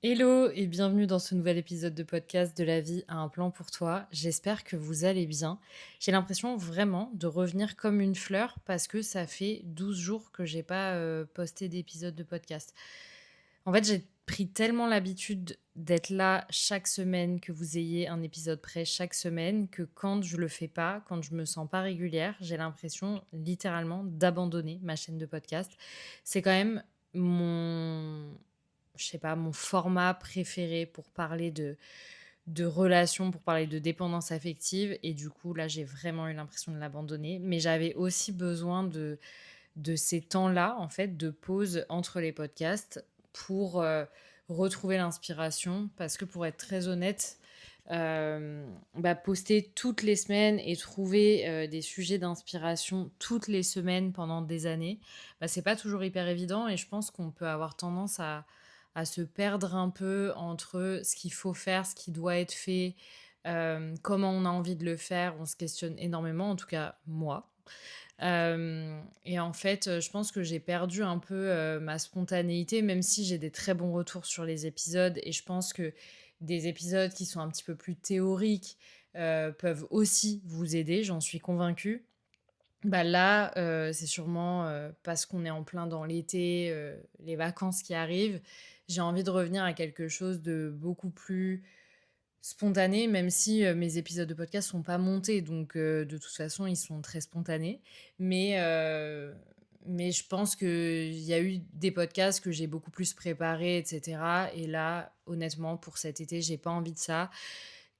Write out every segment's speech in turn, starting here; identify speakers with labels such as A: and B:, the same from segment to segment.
A: Hello et bienvenue dans ce nouvel épisode de podcast de La vie a un plan pour toi. J'espère que vous allez bien. J'ai l'impression vraiment de revenir comme une fleur parce que ça fait 12 jours que j'ai pas posté d'épisode de podcast. En fait, j'ai pris tellement l'habitude d'être là chaque semaine, que vous ayez un épisode prêt chaque semaine, que quand je le fais pas, quand je me sens pas régulière, j'ai l'impression littéralement d'abandonner ma chaîne de podcast. C'est quand même mon je sais pas, mon format préféré pour parler de relations, pour parler de dépendance affective et du coup, là, j'ai vraiment eu l'impression de l'abandonner. Mais j'avais aussi besoin de ces temps-là, en fait, de pause entre les podcasts pour, retrouver l'inspiration. Parce que pour être très honnête, poster toutes les semaines et trouver, des sujets d'inspiration toutes les semaines pendant des années, c'est pas toujours hyper évident et je pense qu'on peut avoir tendance à se perdre un peu entre ce qu'il faut faire, ce qui doit être fait, comment on a envie de le faire. On se questionne énormément, en tout cas moi. Et en fait, je pense que j'ai perdu un peu, ma spontanéité, même si j'ai des très bons retours sur les épisodes et je pense que des épisodes qui sont un petit peu plus théoriques, peuvent aussi vous aider, j'en suis convaincue. Là, c'est sûrement, parce qu'on est en plein dans l'été, les vacances qui arrivent, j'ai envie de revenir à quelque chose de beaucoup plus spontané, même si, mes épisodes de podcast sont pas montés, donc de toute façon, ils sont très spontanés. Mais mais je pense qu'il y a eu des podcasts que j'ai beaucoup plus préparés et cetera et là, honnêtement, pour cet été, j'ai pas envie de ça.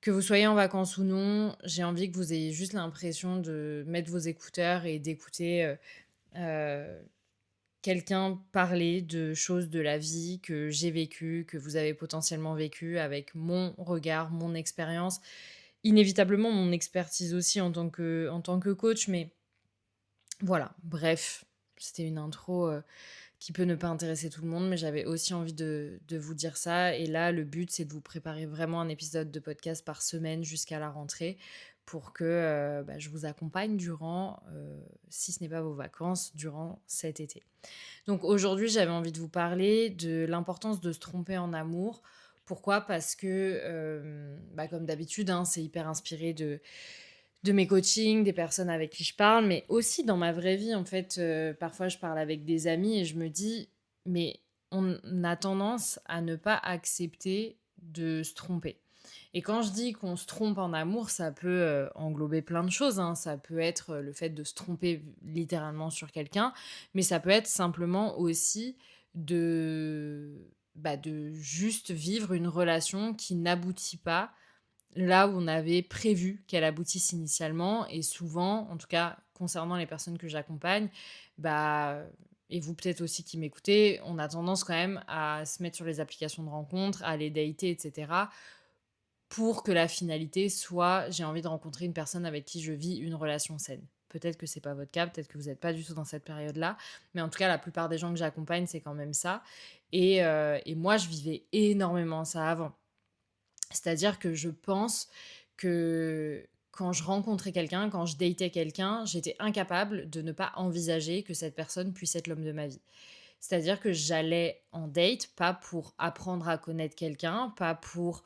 A: Que vous soyez en vacances ou non, j'ai envie que vous ayez juste l'impression de mettre vos écouteurs et d'écouter, heu, quelqu'un parler de choses de la vie que j'ai vécues, que vous avez potentiellement vécues avec mon regard, mon expérience, inévitablement mon expertise aussi en tant que coach, mais voilà, bref, c'était une intro, qui peut ne pas intéresser tout le monde, mais j'avais aussi envie de vous dire ça. Et là, le but, c'est de vous préparer vraiment un épisode de podcast par semaine jusqu'à la rentrée pour que je vous accompagne durant, si ce n'est pas vos vacances, durant cet été. Donc aujourd'hui, j'avais envie de vous parler de l'importance de se tromper en amour. Pourquoi? Parce que, comme d'habitude, hein, c'est hyper inspiré de mes coachings, des personnes avec qui je parle, mais aussi dans ma vraie vie, en fait, parfois je parle avec des amis et je me dis: «Mais on a tendance à ne pas accepter de se tromper» et quand je dis qu'on se trompe en amour, ça peut, englober plein de choses, hein. Ça peut être, le fait de se tromper littéralement sur quelqu'un, mais ça peut être simplement aussi de juste vivre une relation qui n'aboutit pas là où on avait prévu qu'elle aboutisse initialement et souvent, en tout cas concernant les personnes que j'accompagne, bah, et vous peut-être aussi qui m'écoutez, on a tendance quand même à se mettre sur les applications de rencontres, à aller dater et cetera, pour que la finalité soit: «J'ai envie de rencontrer une personne avec qui je vis une relation saine». Peut-être que c'est pas votre cas, peut-être que vous êtes pas du tout dans cette période-là, mais en tout cas la plupart des gens que j'accompagne, c'est quand même ça et moi je vivais énormément ça avant. C'est-à-dire que je pense que quand je rencontrais quelqu'un, quand je datais quelqu'un, j'étais incapable de ne pas envisager que cette personne puisse être l'homme de ma vie. C'est-à-dire que j'allais en date, pas pour apprendre à connaître quelqu'un, pas pour,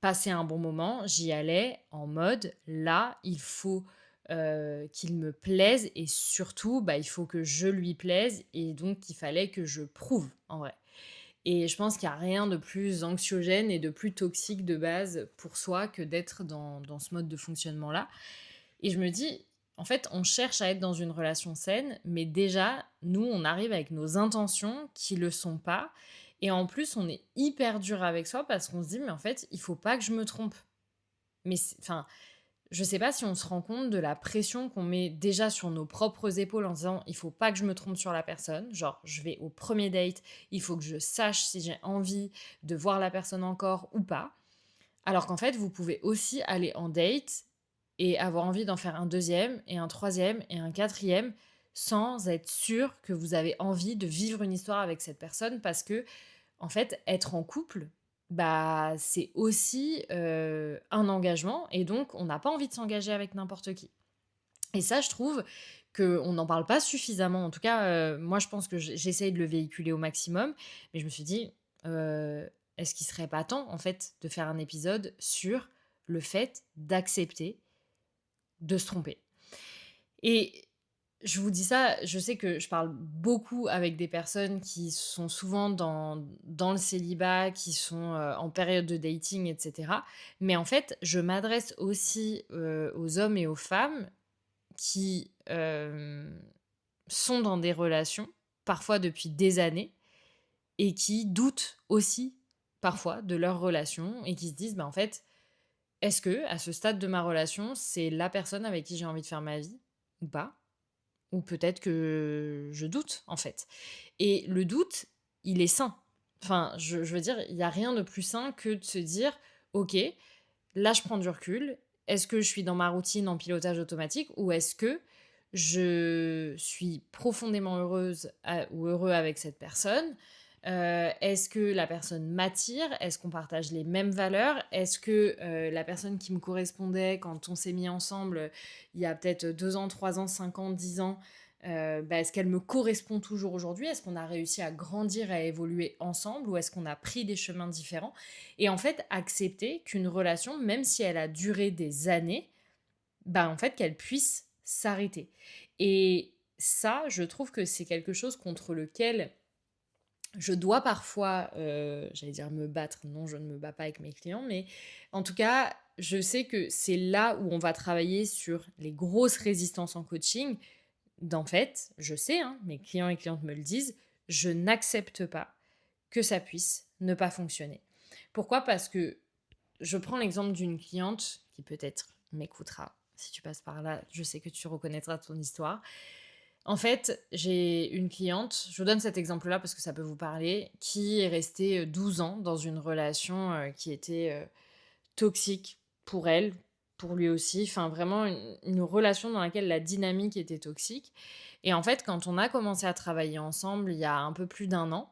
A: passer un bon moment. J'y allais en mode: «Là, il faut, qu'il me plaise et surtout, il faut que je lui plaise» et donc il fallait que je prouve, en vrai. Et je pense qu'il y a rien de plus anxiogène et de plus toxique de base pour soi que d'être dans ce mode de fonctionnement-là. Et je me dis, en fait, on cherche à être dans une relation saine, mais déjà, nous, on arrive avec nos intentions qui le sont pas. Et en plus, on est hyper dur avec soi parce qu'on se dit, mais en fait, il faut pas que je me trompe. Mais enfin, je sais pas si on se rend compte de la pression qu'on met déjà sur nos propres épaules en disant: «Il faut pas que je me trompe sur la personne». Genre, je vais au premier date, il faut que je sache si j'ai envie de voir la personne encore ou pas. Alors qu'en fait, vous pouvez aussi aller en date et avoir envie d'en faire un deuxième et un troisième et un quatrième sans être sûr que vous avez envie de vivre une histoire avec cette personne parce que en fait, être en couple, c'est aussi, un engagement et donc on n'a pas envie de s'engager avec n'importe qui. Et ça, je trouve qu'on n'en parle pas suffisamment. En tout cas, moi, je pense que j'essaye de le véhiculer au maximum, mais je me suis dit: «Heu, est-ce qu'il serait pas temps, en fait, de faire un épisode sur le fait d'accepter de se tromper? Et je vous dis ça, je sais que je parle beaucoup avec des personnes qui sont souvent dans le célibat, qui sont, en période de dating et cetera. Mais en fait, je m'adresse aussi, aux hommes et aux femmes qui, sont dans des relations, parfois depuis des années, et qui doutent aussi, parfois, de leur relation et qui se disent: «Bah, en fait, est-ce que à ce stade de ma relation, c'est la personne avec qui j'ai envie de faire ma vie ou pas?» Ou peut-être que je doute, en fait. Et le doute, il est sain. Enfin, je veux dire, il y a rien de plus sain que de se dire: «OK, là, je prends du recul. Est-ce que je suis dans ma routine en pilotage automatique ou est-ce que je suis profondément heureuse ou heureux avec cette personne? Est-ce que la personne m'attire? Est-ce qu'on partage les mêmes valeurs? Est-ce que la personne qui me correspondait quand on s'est mis ensemble il y a peut-être 2 ans, 3 ans, 5 ans, 10 ans, bah, est-ce qu'elle me correspond toujours aujourd'hui? Est-ce qu'on a réussi à grandir, à évoluer ensemble ou est-ce qu'on a pris des chemins différents? Et en fait, accepter qu'une relation, même si elle a duré des années, bah, en fait, qu'elle puisse s'arrêter. Et ça, je trouve que c'est quelque chose contre lequel je dois parfois, j'allais dire me battre. Non, je ne me bats pas avec mes clients, mais en tout cas, je sais que c'est là où on va travailler sur les grosses résistances en coaching. D'en fait, je sais, hein, mes clients et clientes me le disent, je n'accepte pas que ça puisse ne pas fonctionner. Pourquoi? Parce que je prends l'exemple d'une cliente qui peut-être m'écoutera. Si tu passes par là, je sais que tu reconnaîtras ton histoire. En fait, j'ai une cliente, je vous donne cet exemple-là parce que ça peut vous parler, qui est restée 12 ans dans une relation qui était toxique pour elle, pour lui aussi. Enfin, vraiment une relation dans laquelle la dynamique était toxique. Et en fait, quand on a commencé à travailler ensemble il y a un peu plus d'un an,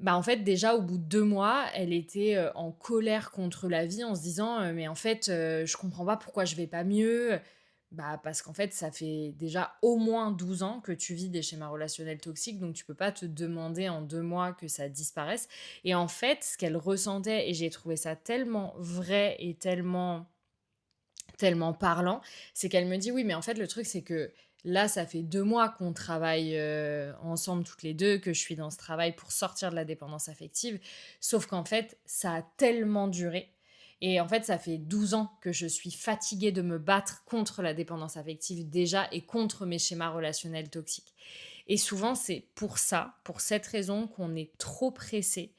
A: bah, en fait, déjà, au bout de 2 mois, elle était, en colère contre la vie en se disant, «Mais en fait, je comprends pas pourquoi je vais pas mieux». Bah, parce qu'en fait, ça fait déjà au moins 12 ans que tu vis des schémas relationnels toxiques, donc tu peux pas te demander en 2 mois que ça disparaisse. Et en fait, ce qu'elle ressentait et j'ai trouvé ça tellement vrai et tellement parlant, c'est qu'elle me dit: «Oui, mais en fait, le truc, c'est que là, ça fait 2 mois qu'on travaille, ensemble toutes les 2, que je suis dans ce travail pour sortir de la dépendance affective. Sauf qu'en fait, ça a tellement duré et en fait, ça fait 12 ans que je suis fatiguée de me battre contre la dépendance affective déjà et contre mes schémas relationnels toxiques» et souvent, c'est pour ça, pour cette raison qu'on est trop pressé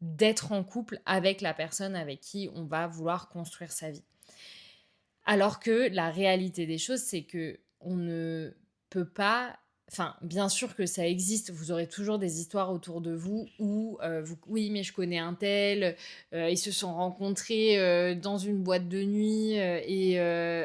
A: d'être en couple avec la personne avec qui on va vouloir construire sa vie. Alors que la réalité des choses, c'est que on ne peut pas enfin, bien sûr que ça existe, vous aurez toujours des histoires autour de vous où, vous: «Oui, mais je connais un tel, ils se sont rencontrés, dans une boîte de nuit, et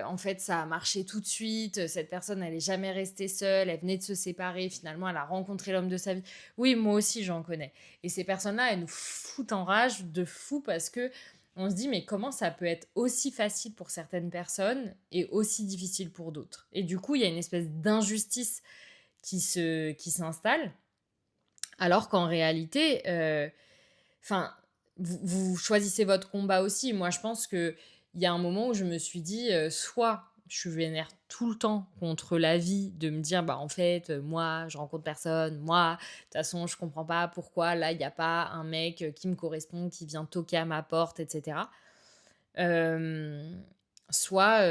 A: en fait, ça a marché tout de suite, cette personne, elle est jamais restée seule, elle venait de se séparer, finalement, elle a rencontré l'homme de sa vie». Oui, moi aussi, j'en connais et ces personnes-là, elles nous foutent en rage de fou parce que on se dit: «Mais comment ça peut être aussi facile pour certaines personnes et aussi difficile pour d'autres?» Et du coup, il y a une espèce d'injustice qui s'installe, alors qu'en réalité, enfin, vous choisissez votre combat aussi. Moi, je pense qu'il y a un moment où je me suis dit, soit je suis vénère tout le temps contre la vie, de me dire: «Bah, en fait, moi, je rencontre personne. Moi, de toute façon, je comprends pas pourquoi là, il y a pas un mec, qui me correspond, qui vient toquer à ma porte» et cetera. Hem, soit,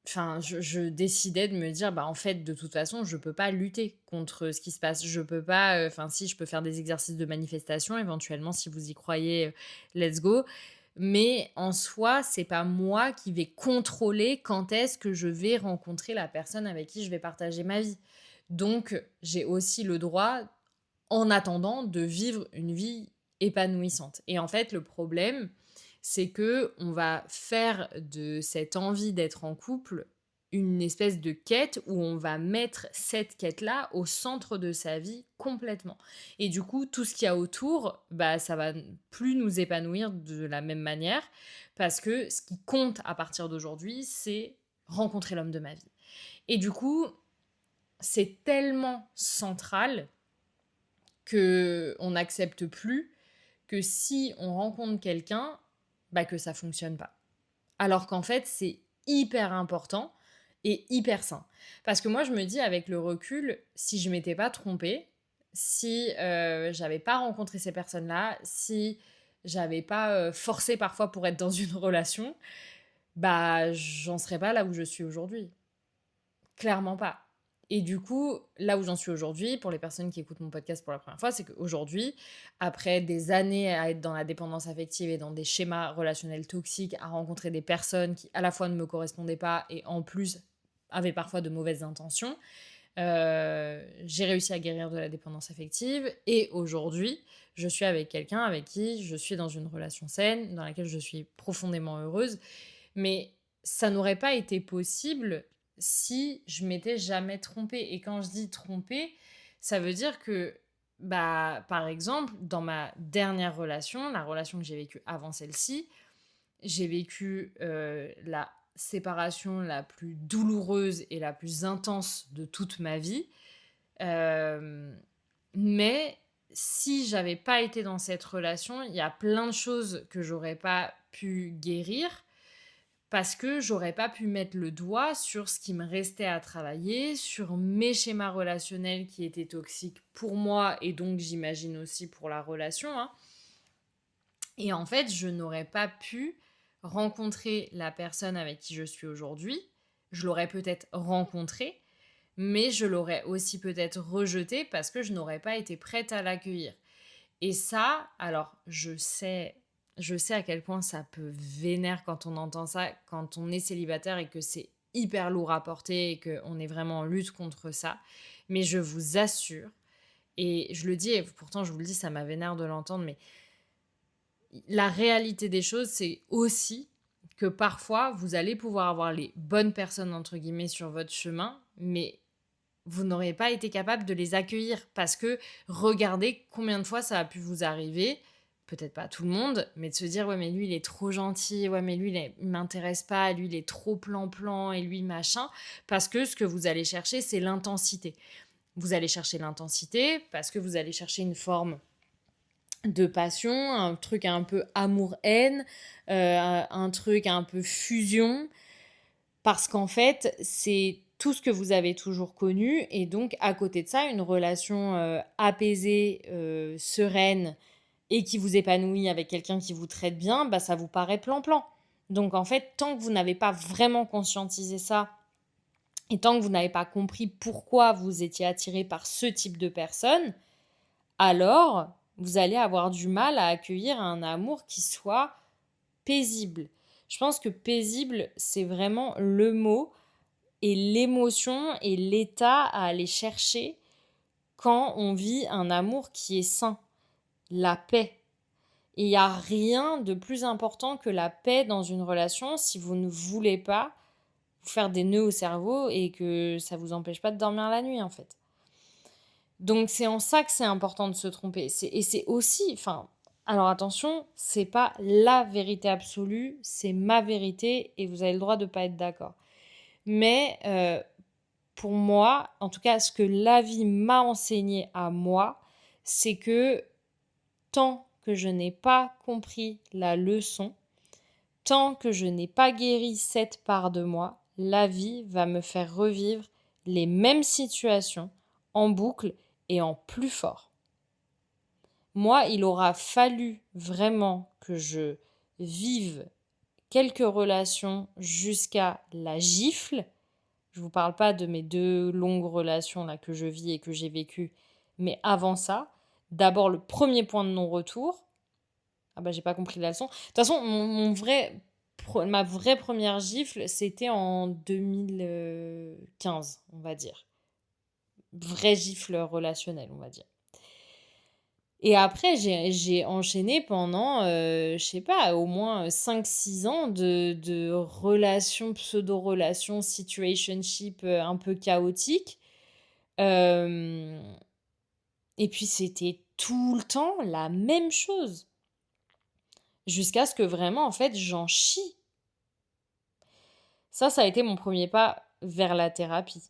A: enfin, je décidais de me dire: «Bah, en fait, de toute façon, je peux pas lutter contre ce qui se passe. Je peux pas, enfin si, je peux faire des exercices de manifestation éventuellement si vous y croyez, let's go. Mais en soi, c'est pas moi qui vais contrôler quand est-ce que je vais rencontrer la personne avec qui je vais partager ma vie. Donc j'ai aussi le droit, en attendant, de vivre une vie épanouissante» et en fait, le problème, c'est que on va faire de cette envie d'être en couple une espèce de quête où on va mettre cette quête-là au centre de sa vie complètement. Et du coup, tout ce qu'il y a autour, bah, ça va plus nous épanouir de la même manière parce que ce qui compte à partir d'aujourd'hui, c'est rencontrer l'homme de ma vie. Et du coup, c'est tellement central que on n'accepte plus que si on rencontre quelqu'un, bah, que ça fonctionne pas. Alors qu'en fait, c'est hyper important et hyper sain. Parce que moi, je me dis avec le recul, si je m'étais pas trompée, si, j'avais pas rencontré ces personnes-là, si j'avais pas, forcé parfois pour être dans une relation, bah, j'en serais pas là où je suis aujourd'hui. Clairement pas. Et du coup, là où j'en suis aujourd'hui, pour les personnes qui écoutent mon podcast pour la première fois, c'est qu'aujourd'hui, après des années à être dans la dépendance affective et dans des schémas relationnels toxiques, à rencontrer des personnes qui à la fois ne me correspondaient pas et en plus avaient parfois de mauvaises intentions, j'ai réussi à guérir de la dépendance affective et aujourd'hui, je suis avec quelqu'un avec qui je suis dans une relation saine, dans laquelle je suis profondément heureuse, mais ça n'aurait pas été possible si je m'étais jamais trompée. Et quand je dis trompée, ça veut dire que, bah, par exemple, dans ma dernière relation, la relation que j'ai vécue avant celle-ci, j'ai vécu la séparation la plus douloureuse et la plus intense de toute ma vie. Euh, mais si j'avais pas été dans cette relation, il y a plein de choses que j'aurais pas pu guérir parce que j'aurais pas pu mettre le doigt sur ce qui me restait à travailler, sur mes schémas relationnels qui étaient toxiques pour moi et donc j'imagine aussi pour la relation, hein. Et en fait, je n'aurais pas pu rencontrer la personne avec qui je suis aujourd'hui. Je l'aurais peut-être rencontrée, mais je l'aurais aussi peut-être rejetée parce que je n'aurais pas été prête à l'accueillir. Et ça, alors je sais à quel point ça peut vénère quand on entend ça, quand on est célibataire et que c'est hyper lourd à porter et qu'on est vraiment en lutte contre ça. Mais je vous assure, et je le dis, et pourtant je vous le dis, ça m'a vénère de l'entendre, mais la réalité des choses, c'est aussi que parfois, vous allez pouvoir avoir les bonnes personnes, entre guillemets, sur votre chemin, mais vous n'aurez pas été capable de les accueillir parce que regardez combien de fois ça a pu vous arriver, peut-être pas à tout le monde, mais de se dire ouais mais lui il est trop gentil, ouais mais lui il m'intéresse pas, lui il est trop plan-plan et lui machin, parce que ce que vous allez chercher c'est l'intensité. Vous allez chercher l'intensité parce que vous allez chercher une forme de passion, un truc un peu amour-haine, un truc un peu fusion, parce qu'en fait, c'est tout ce que vous avez toujours connu et donc à côté de ça, une relation, apaisée, sereine et qui vous épanouit avec quelqu'un qui vous traite bien, bah, ça vous paraît plan-plan. Donc en fait, tant que vous n'avez pas vraiment conscientisé ça et tant que vous n'avez pas compris pourquoi vous étiez attiré par ce type de personne, alors vous allez avoir du mal à accueillir un amour qui soit paisible. Je pense que paisible, c'est vraiment le mot et l'émotion et l'état à aller chercher quand on vit un amour qui est sain, la paix. Et il n'y a rien de plus important que la paix dans une relation si vous ne voulez pas vous faire des nœuds au cerveau et que ça ne vous empêche pas de dormir la nuit en fait. Donc c'est en ça que c'est important de se tromper. Et c'est aussi, enfin, alors attention, c'est pas la vérité absolue, c'est ma vérité et vous avez le droit de ne pas être d'accord. Mais pour moi, en tout cas, ce que la vie m'a enseigné à moi, c'est que tant que je n'ai pas compris la leçon, tant que je n'ai pas guéri cette part de moi, la vie va me faire revivre les mêmes situations en boucle et en plus fort. Moi, il aura fallu vraiment que je vive quelques relations jusqu'à la gifle. Je ne vous parle pas de mes 2 longues relations là que je vis et que j'ai vécues, mais avant ça, d'abord le premier point de non-retour. Ah bah j'ai pas compris la leçon. De toute façon, ma vraie première gifle, c'était en 2015, on va dire. Vraie gifle relationnelle, on va dire. Et après, j'ai enchaîné pendant, je sais pas, au moins 5-6 ans de relations, pseudo-relations, situationship un peu chaotiques. Euh, et puis, c'était tout le temps la même chose. Jusqu'à ce que vraiment, en fait, j'en chie. Ça a été mon premier pas vers la thérapie.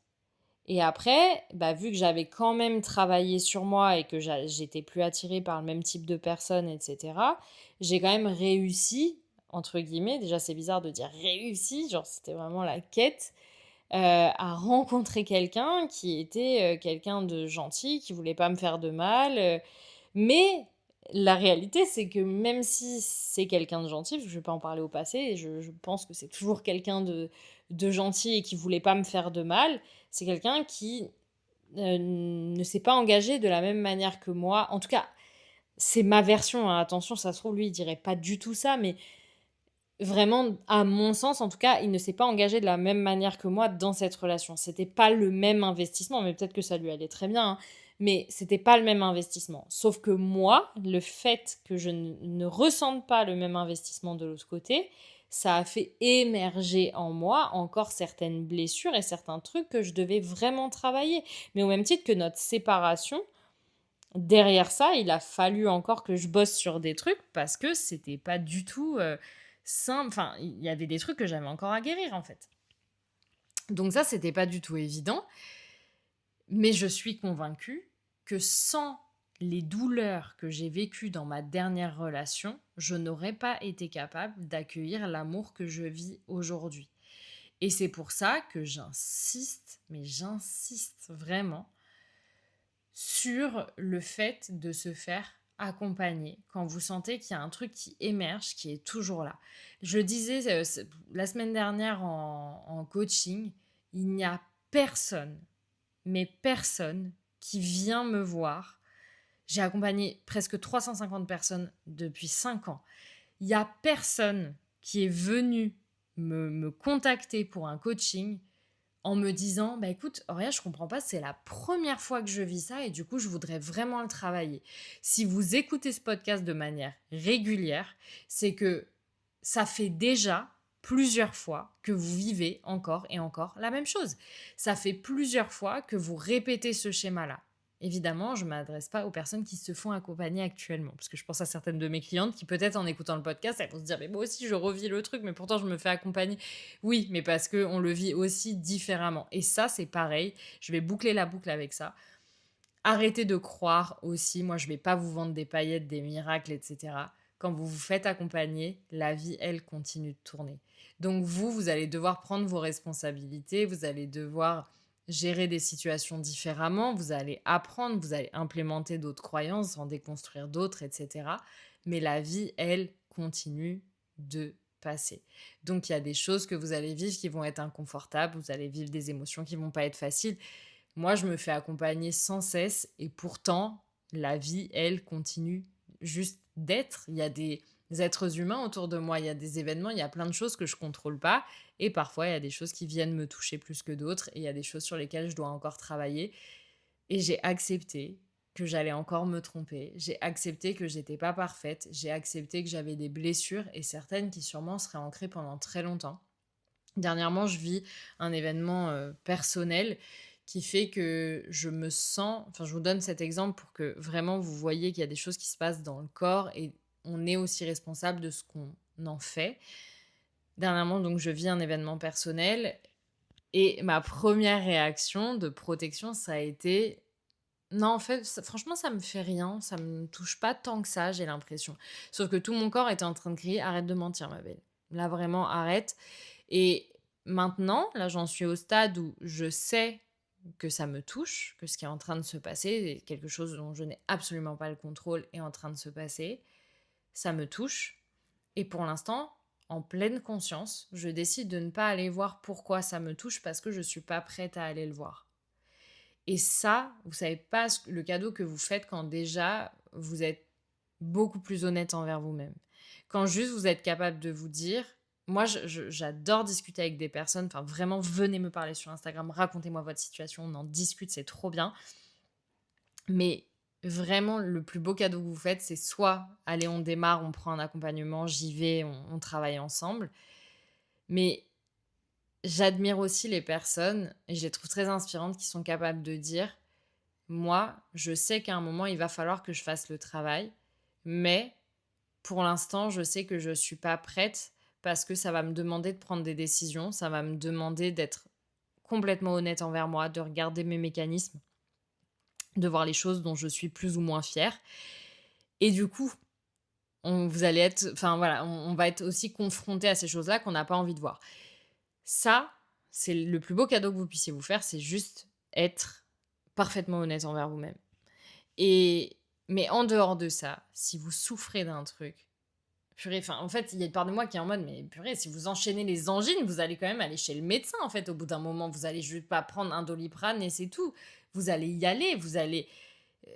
A: Et après, bah, vu que j'avais quand même travaillé sur moi et que j'étais plus attirée par le même type de personnes, et cetera, j'ai quand même «réussi» entre guillemets, déjà c'est bizarre de dire «réussi», genre c'était vraiment la quête, à rencontrer quelqu'un qui était, quelqu'un de gentil, qui voulait pas me faire de mal, mais la réalité, c'est que même si c'est quelqu'un de gentil, parce que je vais pas en parler au passé et je pense que c'est toujours quelqu'un de gentil et qui voulait pas me faire de mal, c'est quelqu'un qui, ne s'est pas engagé de la même manière que moi. En tout cas, c'est ma version, hein, attention, ça se trouve, lui, il dirait pas du tout ça, mais vraiment, à mon sens, en tout cas, il ne s'est pas engagé de la même manière que moi dans cette relation. C'était pas le même investissement, mais peut-être que ça lui allait très bien, hein, mais c'était pas le même investissement. Sauf que moi, le fait que je ne ressente pas le même investissement de l'autre côté, ça a fait émerger en moi encore certaines blessures et certains trucs que je devais vraiment travailler. Mais au même titre que notre séparation, derrière ça, il a fallu encore que je bosse sur des trucs parce que c'était pas du tout, simple. Enfin, il y avait des trucs que j'avais encore à guérir, en fait. Donc ça, c'était pas du tout évident, mais je suis convaincue que sans les douleurs que j'ai vécues dans ma dernière relation, je n'aurais pas été capable d'accueillir l'amour que je vis aujourd'hui. Et c'est pour ça que j'insiste, mais j'insiste vraiment sur le fait de se faire accompagner quand vous sentez qu'il y a un truc qui émerge, qui est toujours là. Je disais la semaine dernière en coaching, il n'y a personne, mais personne qui vient me voir. J'ai accompagné presque 350 personnes depuis 5 ans. Il n'y a personne qui est venu me contacter pour un coaching en me disant: «Bah, écoute, Auréa, je comprends pas, c'est la première fois que je vis ça et du coup, je voudrais vraiment le travailler». Si vous écoutez ce podcast de manière régulière, c'est que ça fait déjà plusieurs fois que vous vivez encore et encore la même chose. Ça fait plusieurs fois que vous répétez ce schéma-là. Évidemment, je ne m'adresse pas aux personnes qui se font accompagner actuellement, parce que je pense à certaines de mes clientes qui peut-être en écoutant le podcast, elles vont se dire: «Mais moi aussi je revis le truc, mais pourtant je me fais accompagner». Oui, mais parce qu'on le vit aussi différemment. Et ça, c'est pareil. Je vais boucler la boucle avec ça. Arrêtez de croire aussi, moi je vais pas vous vendre des paillettes, des miracles, etc. Quand vous vous faites accompagner, la vie, elle, continue de tourner. Donc vous allez devoir prendre vos responsabilités, vous allez devoir gérer des situations différemment, vous allez apprendre, vous allez implémenter d'autres croyances, en déconstruire d'autres, etc. Mais la vie, elle, continue de passer. Donc il y a des choses que vous allez vivre qui vont être inconfortables, vous allez vivre des émotions qui vont pas être faciles. Moi, je me fais accompagner sans cesse et pourtant, la vie, elle, continue juste d'être. Il y a des êtres humains autour de moi, il y a des événements, il y a plein de choses que je contrôle pas et parfois, il y a des choses qui viennent me toucher plus que d'autres et il y a des choses sur lesquelles je dois encore travailler et j'ai accepté que j'allais encore me tromper. J'ai accepté que j'étais pas parfaite, j'ai accepté que j'avais des blessures et certaines qui sûrement seraient ancrées pendant très longtemps. Dernièrement, je vis un événement, personnel qui fait que je me sens enfin, je vous donne cet exemple pour que vraiment vous voyez qu'il y a des choses qui se passent dans le corps et on est aussi responsable de ce qu'on en fait. Dernièrement, donc, je vis un événement personnel et ma première réaction de protection, ça a été: «Non, en fait, ça franchement, ça me fait rien, ça me touche pas tant que ça, j'ai l'impression». Sauf que tout mon corps était en train de crier: «Arrête de mentir, ma belle. Là, vraiment, arrête». Et maintenant, là, j'en suis au stade où je sais que ça me touche, que ce qui est en train de se passer, est quelque chose dont je n'ai absolument pas le contrôle est en train de se passer. Ça me touche. Et pour l'instant, en pleine conscience, je décide de ne pas aller voir pourquoi ça me touche parce que je ne suis pas prête à aller le voir. Et ça, vous savez pas le cadeau que vous faites quand déjà vous êtes beaucoup plus honnête envers vous-même. Quand juste vous êtes capable de vous dire, moi j'adore discuter avec des personnes, enfin vraiment venez me parler sur Instagram, racontez-moi votre situation, on en discute, c'est trop bien. Mais vraiment le plus beau cadeau que vous faites, c'est soit allez on démarre, on prend un accompagnement, j'y vais, on travaille ensemble. Mais j'admire aussi les personnes, et je les trouve très inspirantes, qui sont capables de dire: «Moi, je sais qu'à un moment, il va falloir que je fasse le travail, mais pour l'instant, je sais que je ne suis pas prête parce que ça va me demander de prendre des décisions, ça va me demander d'être complètement honnête envers moi, de regarder mes mécanismes, de voir les choses dont je suis plus ou moins fière et du coup, vous allez être enfin voilà, on va être aussi confronté à ces choses-là qu'on n'a pas envie de voir. Ça, c'est le plus beau cadeau que vous puissiez vous faire, c'est juste être parfaitement honnête envers vous-même et mais en dehors de ça, si vous souffrez d'un truc, purée, enfin, en fait, il y a une part de moi qui est en mode: «Mais purée, si vous enchaînez les angines, vous allez quand même aller chez le médecin, en fait, au bout d'un moment. Vous allez juste pas prendre un Doliprane et c'est tout. Vous allez y aller, vous allez»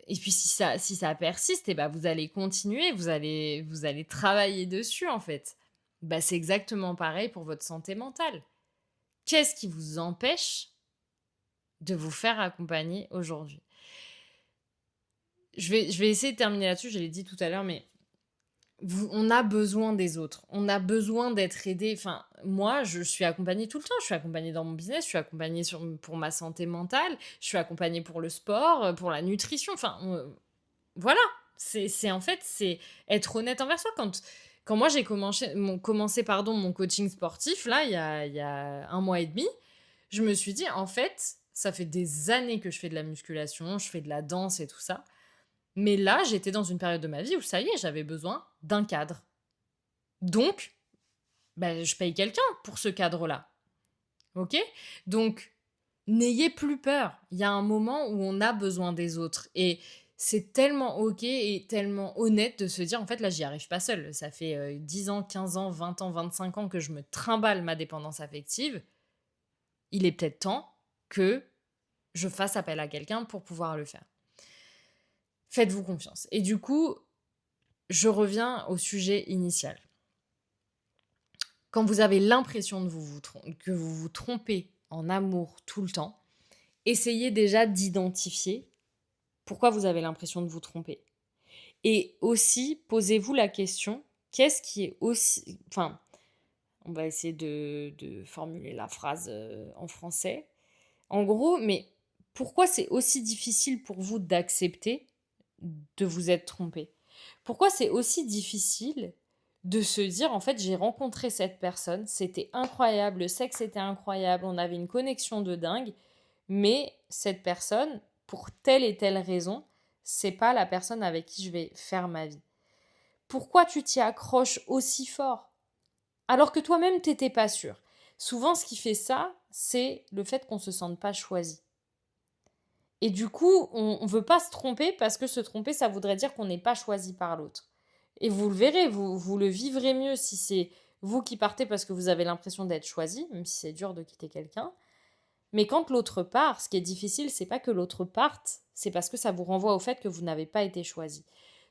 A: et puis si ça persiste et bah, vous allez continuer, vous allez travailler dessus, en fait. Bah, c'est exactement pareil pour votre santé mentale. Qu'est-ce qui vous empêche de vous faire accompagner aujourd'hui? Je vais essayer de terminer là-dessus, je l'ai dit tout à l'heure, mais on a besoin des autres. On a besoin d'être aidé. Enfin, moi, je suis accompagnée tout le temps. Je suis accompagnée dans mon business, je suis accompagnée pour ma santé mentale, je suis accompagnée pour le sport, pour la nutrition. Enfin, voilà. En fait, c'est être honnête envers soi. Quand moi, j'ai commencé pardon, mon coaching sportif, là, il y a 1 mois et demi, je me suis dit, en fait, ça fait des années que je fais de la musculation, je fais de la danse et tout ça. Mais là, j'étais dans une période de ma vie où ça y est, j'avais besoin d'un cadre. Donc, bah, je paye quelqu'un pour ce cadre-là. OK? Donc, n'ayez plus peur. Il y a un moment où on a besoin des autres et c'est tellement OK et tellement honnête de se dire: «En fait, là, j'y arrive pas seule. Ça fait, 10 ans, 15 ans, 20 ans, 25 ans que je me trimballe ma dépendance affective. Il est peut-être temps que je fasse appel à quelqu'un pour pouvoir le faire». Faites-vous confiance et du coup, je reviens au sujet initial. Quand vous avez l'impression que vous vous trompez en amour tout le temps, essayez déjà d'identifier pourquoi vous avez l'impression de vous tromper. Et aussi, posez-vous la question, qu'est-ce qui est aussi... Enfin, on va essayer de formuler la phrase en français. En gros, mais pourquoi c'est aussi difficile pour vous d'accepter de vous être trompé? Pourquoi c'est aussi difficile de se dire, en fait, j'ai rencontré cette personne, c'était incroyable, le sexe était incroyable, on avait une connexion de dingue, mais cette personne, pour telle et telle raison, c'est pas la personne avec qui je vais faire ma vie. Pourquoi tu t'y accroches aussi fort alors que toi-même t'étais pas sûr? Souvent, ce qui fait ça, c'est le fait qu'on se sente pas choisi. Et du coup, on veut pas se tromper parce que se tromper, ça voudrait dire qu'on n'est pas choisi par l'autre. Et vous le verrez, vous le vivrez mieux si c'est vous qui partez parce que vous avez l'impression d'être choisi, même si c'est dur de quitter quelqu'un. Mais quand l'autre part, ce qui est difficile, c'est pas que l'autre parte, c'est parce que ça vous renvoie au fait que vous n'avez pas été choisi.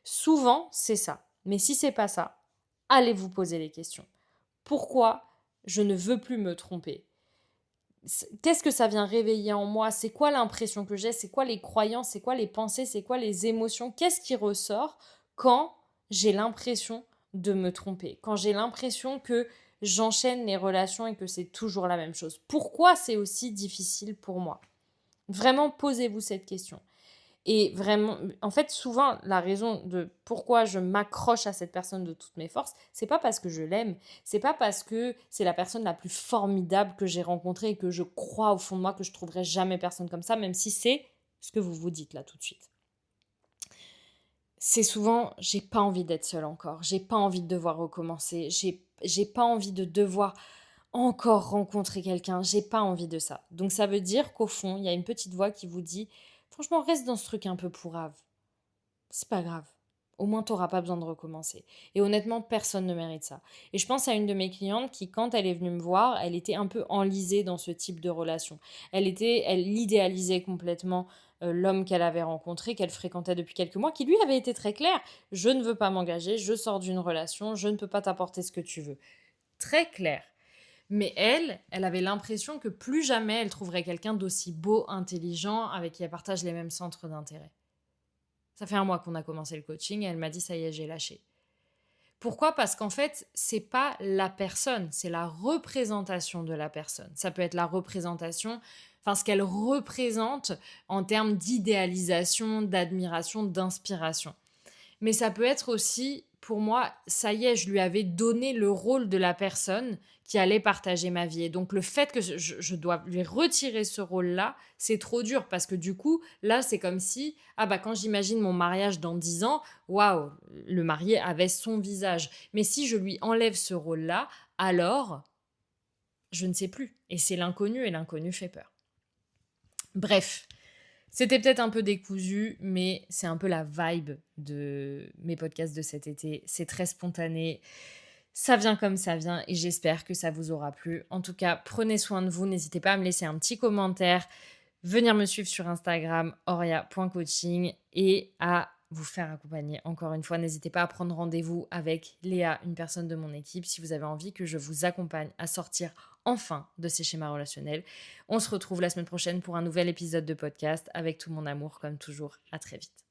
A: Souvent, c'est ça. Mais si c'est pas ça, allez vous poser les questions. Pourquoi je ne veux plus me tromper? Qu'est-ce que ça vient réveiller en moi? C'est quoi l'impression que j'ai? C'est quoi les croyances? C'est quoi les pensées? C'est quoi les émotions? Qu'est-ce qui ressort quand j'ai l'impression de me tromper? Quand j'ai l'impression que j'enchaîne les relations et que c'est toujours la même chose? Pourquoi c'est aussi difficile pour moi? Vraiment, posez-vous cette question. Et vraiment, en fait, souvent, la raison de pourquoi je m'accroche à cette personne de toutes mes forces, c'est pas parce que je l'aime, c'est pas parce que c'est la personne la plus formidable que j'ai rencontrée et que je crois au fond de moi que je trouverai jamais personne comme ça, même si c'est ce que vous vous dites là tout de suite. C'est souvent, j'ai pas envie d'être seule encore, j'ai pas envie de devoir recommencer, j'ai pas envie de devoir encore rencontrer quelqu'un, j'ai pas envie de ça. Donc ça veut dire qu'au fond, il y a une petite voix qui vous dit: «Franchement, reste dans ce truc un peu pourrave. C'est pas grave. Au moins, tu auras pas besoin de recommencer». Et honnêtement, personne ne mérite ça. Et je pense à une de mes clientes qui, quand elle est venue me voir, elle était un peu enlisée dans ce type de relation. Elle idéalisait complètement l'homme qu'elle avait rencontré, qu'elle fréquentait depuis quelques mois, qui lui avait été très clair: je ne veux pas m'engager, je sors d'une relation, je ne peux pas t'apporter ce que tu veux. Très clair. Mais elle avait l'impression que plus jamais elle trouverait quelqu'un d'aussi beau, intelligent, avec qui elle partage les mêmes centres d'intérêt. Ça fait 1 mois qu'on a commencé le coaching et elle m'a dit: «Ça y est, j'ai lâché». Pourquoi? Parce qu'en fait, c'est pas la personne, c'est la représentation de la personne. Ça peut être la représentation, enfin ce qu'elle représente en termes d'idéalisation, d'admiration, d'inspiration. Mais ça peut être aussi pour moi, ça y est, je lui avais donné le rôle de la personne qui allait partager ma vie et donc le fait que je dois lui retirer ce rôle-là, c'est trop dur parce que du coup, là, c'est comme si, ah bah, quand j'imagine mon mariage dans 10 ans, waouh, le marié avait son visage. Mais si je lui enlève ce rôle-là, alors je ne sais plus et c'est l'inconnu et l'inconnu fait peur. Bref, c'était peut-être un peu décousu, mais c'est un peu la vibe de mes podcasts de cet été. C'est très spontané, ça vient comme ça vient et j'espère que ça vous aura plu. En tout cas, prenez soin de vous, n'hésitez pas à me laisser un petit commentaire, venir me suivre sur Instagram, oria.coaching et à vous faire accompagner. Encore une fois, n'hésitez pas à prendre rendez-vous avec Léa, une personne de mon équipe, si vous avez envie que je vous accompagne à sortir enfin de ces schémas relationnels. On se retrouve la semaine prochaine pour un nouvel épisode de podcast avec tout mon amour, comme toujours. À très vite.